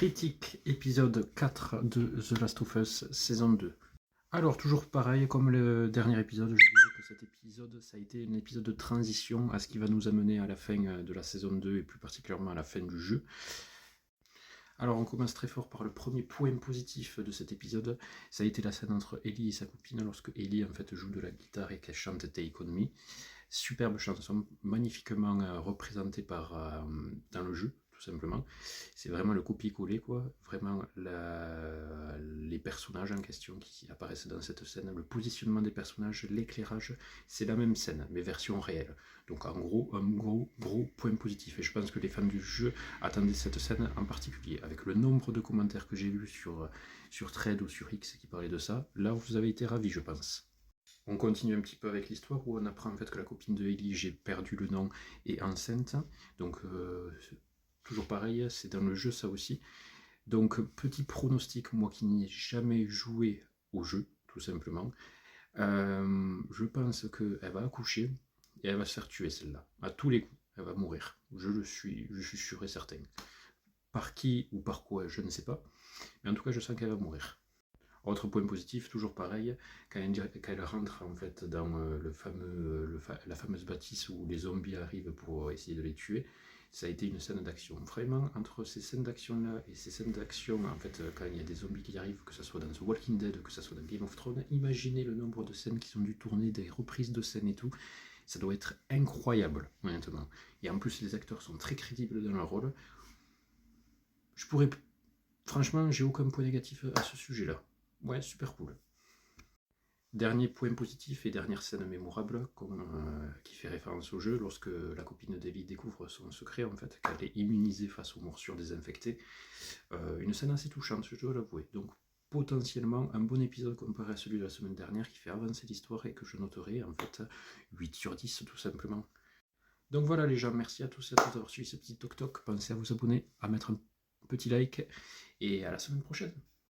Critique, épisode 4 de The Last of Us, saison 2. Alors, toujours pareil, comme le dernier épisode, je dirais que cet épisode, ça a été un épisode de transition à ce qui va nous amener à la fin de la saison 2 et plus particulièrement à la fin du jeu. Alors, on commence très fort par le premier point positif de cet épisode. Ça a été la scène entre Ellie et sa copine lorsque Ellie en fait joue de la guitare et qu'elle chante Take On Me. Superbe chanson, magnifiquement représentée dans le jeu, tout simplement. C'est vraiment le copier-coller, quoi. Vraiment, les personnages en question qui apparaissent dans cette scène, le positionnement des personnages, l'éclairage, c'est la même scène, mais version réelle. Donc, en gros, un gros point positif. Et je pense que les fans du jeu attendaient cette scène en particulier. Avec le nombre de commentaires que j'ai lus sur Thread ou sur X qui parlaient de ça, là, vous avez été ravis, je pense. On continue un petit peu avec l'histoire où on apprend en fait que la copine de Ellie, j'ai perdu le nom, est enceinte. Donc toujours pareil, c'est dans le jeu ça aussi. Donc petit pronostic, moi qui n'ai jamais joué au jeu, tout simplement, je pense qu'elle va accoucher et elle va se faire tuer celle-là. À tous les coups, elle va mourir. Je suis sûr et certain. Par qui ou par quoi, je ne sais pas. Mais en tout cas, je sens qu'elle va mourir. Autre point positif, toujours pareil, quand elle rentre en fait dans la fameuse bâtisse où les zombies arrivent pour essayer de les tuer, ça a été une scène d'action. Vraiment, entre ces scènes d'action-là et ces scènes d'action, en fait, quand il y a des zombies qui arrivent, que ce soit dans The Walking Dead, que ce soit dans Game of Thrones, imaginez le nombre de scènes qui sont dû tourner, des reprises de scènes et tout, ça doit être incroyable, honnêtement. Et en plus, les acteurs sont très crédibles dans leur rôle. Franchement, j'ai aucun point négatif à ce sujet-là. Ouais, super cool. Dernier point positif et dernière scène mémorable qui fait référence au jeu, lorsque la copine d'Ellie découvre son secret, en fait, qu'elle est immunisée face aux morsures des infectés. Une scène assez touchante, je dois l'avouer. Donc potentiellement un bon épisode comparé à celui de la semaine dernière qui fait avancer l'histoire et que je noterai en fait 8 sur 10 tout simplement. Donc voilà les gens, merci à tous et à toutes d'avoir suivi ce petit toc-toc. Pensez à vous abonner, à mettre un petit like et à la semaine prochaine.